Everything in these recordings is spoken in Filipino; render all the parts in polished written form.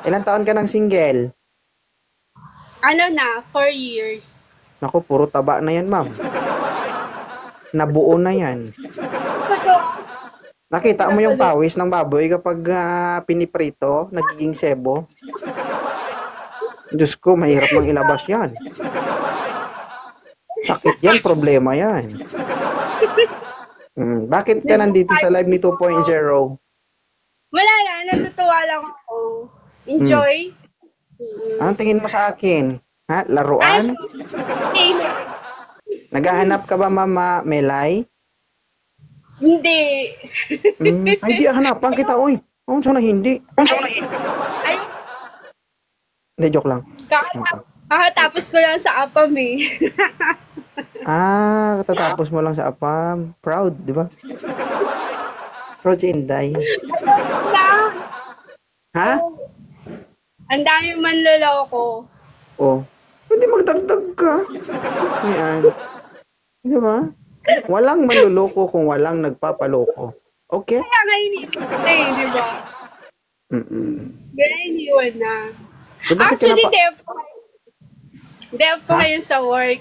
Ilang taon ka ng single? Ano na, 4 years. Naku, puro taba na yan, ma'am. Nabuo na yan. Nakita mo yung pawis ng baboy kapag piniprito, nagiging sebo? Diyos ko, mahirap mang ilabas yan. Sakit yan, problema yan. Bakit ka nandito sa live ni 2.0? Wala na, natutuwa lang ako. Hmm. Enjoy. Mm. Anong tingin mo sa akin? Ha? Laruan? Ano? Gamer. Naghahanap ka ba, Mama Melay? Hindi. Ay, di hanapan kita, oy. Kung saan na hindi? Ay, Hindi, joke lang. kakatapos ko lang sa APAM eh. Katatapos mo lang sa APAM. Proud, di ba? Proud si Inday. Ha? Ang dami manloloko. Oh. Hindi magdagdag ka. Ayan. Di ba? Walang manluloko kung walang nagpapaloko. Okay? Kaya nga iniwan eh, di ba? Kaya iniwan na. Eh, bakit ka Actually, napa... dev ko Ha? ngayon sa work.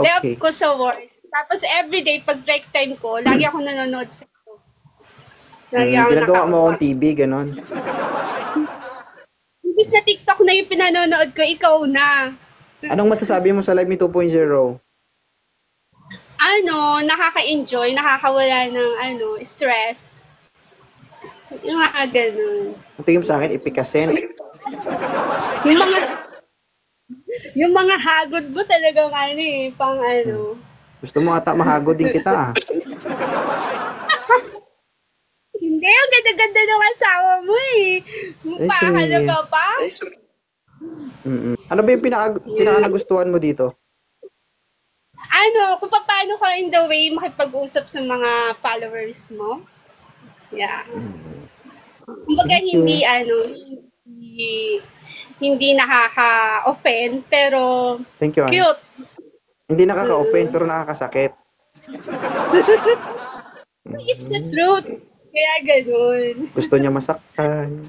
Dev Okay. ko sa work. Tapos everyday, pag break time ko, lagi ako nanonood sa ito. Lagi ako Ginagawa mo nakaupa. akong TV, ganon. Hindi sa TikTok na yung pinanonood ko, ikaw na. Anong masasabi mo sa live ni 2.0? Ano, nakaka-enjoy, nakakawala ng stress. Yung mga ganun. Ang tingin mo sa akin, ipikasen. Yung mga yung mga hagod mo talagang pang Gusto mo ata mahagod din kita, ah. Hindi, ang ganda-ganda ng asawa mo eh. Ay, Mukha ka na sige. ba pa? Ano ba yung pinaka-nagustuhan mo dito? Kung paano ka in the way makipag-usap sa mga followers mo. Yeah. Kumbaga Thank you. hindi nakaka-offend, pero Thank you, ah. cute. Hindi nakaka-open, pero nakakasakit. It's the truth. Kaya ganun. Gusto niya masaktan.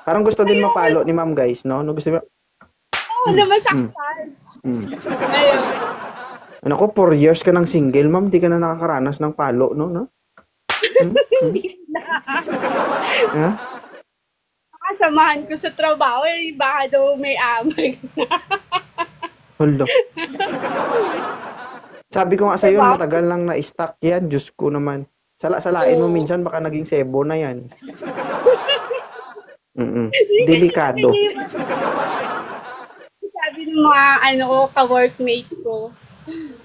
Parang gusto din mapalo ni ma'am, guys, no? No, gusto niya... Oo, naman saktan. Ayun. Ano ko, 4 years ka ng single, ma'am. Di ka na nakakaranas ng palo, no? Hindi na. Ha? Kasamahan ko sa trabaho, baka daw may amag na. Hala. Sabi ko nga sa'yo, matagal lang na-stuck yan. Diyos ko naman. Salain mo minsan, baka naging sebo na yan. Delikado. Sabi ng mga ka-workmate ko.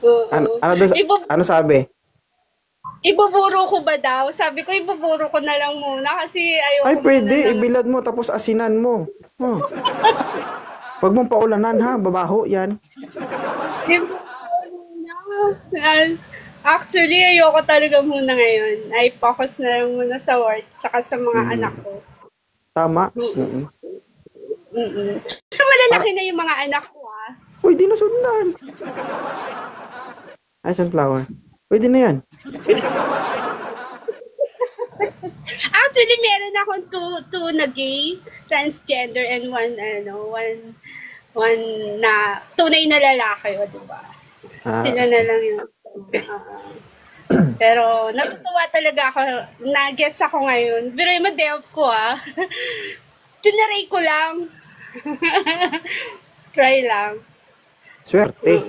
Oo. Ano sabi? Ibuburo ko ba daw? Sabi ko, ibuburo ko na lang muna kasi Ay, ayoko muna pwede. na. Ibilad mo, tapos asinan mo. Oh. Huwag mong paulanan, ha? Babaho yan. Actually, ayoko talaga muna ngayon. Ay, focus na lang muna sa work tsaka sa mga anak ko. Tama. Pero malalaki na yung mga anak ko, ah. Uy, di nasundan. Ay, sunflower. Pwede na yan. Actually, meron akong two na gay, transgender, and one na tunay na lalaki, o diba? Sila na lang yung pero natutuwa talaga ako, nag-guess ako ngayon. Pero yung ma-dev ko, tinaray ko lang. Try lang. Swerte.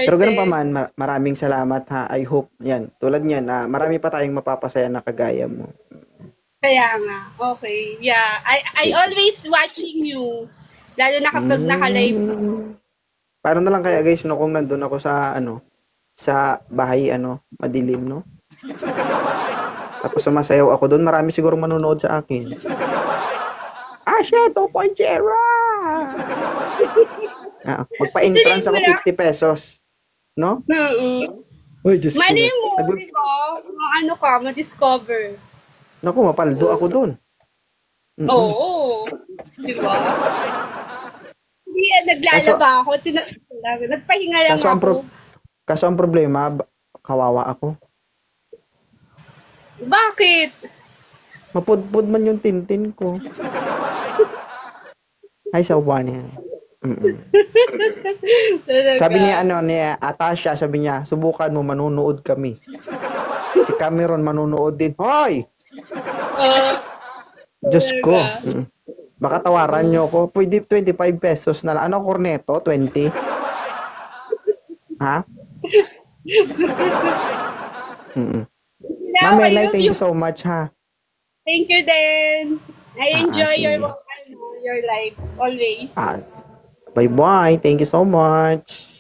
Pero ganun pa man, maraming salamat, ha. I hope, yan, tulad niyan, marami pa tayong mapapasaya na kagaya mo. Kaya nga, okay. Yeah, I always watching you. Lalo na kapag naka-live. Paano na lang kaya, guys, no, kung nandun ako sa bahay, madilim, no? Tapos sumasayaw ako doon, marami siguro manonood sa akin. Asha 2.0! Magpa-entrance ako 50 pesos. No? Uy, Diyos ko. Mali mo, di ba? Ma-discover. Naku, mapaldo ako doon. Oo. Di ba? Hindi, naglalaba ako. Nagpahinga lang ako. Kaso ang problema, kawawa ako. Bakit? Mapudpud man yung tintin ko. Ay, sa uban niya. Mm-mm. Talaga. Sabi niya, ni Atasha, sabi niya, subukan mo, manunood kami. Si Cameron manunood din. Hoy! Ah, Diyos ko. talaga. Mm. Baka tawaran niyo ako. Pwede 25 pesos na lang. Ano, corneto? 20? Ha? Mm-mm. Now, Ma'am I Melay, love thank you. you so much, ha? Thank you then. I enjoy your Sige. your life always. Ah, bye-bye. Thank you so much.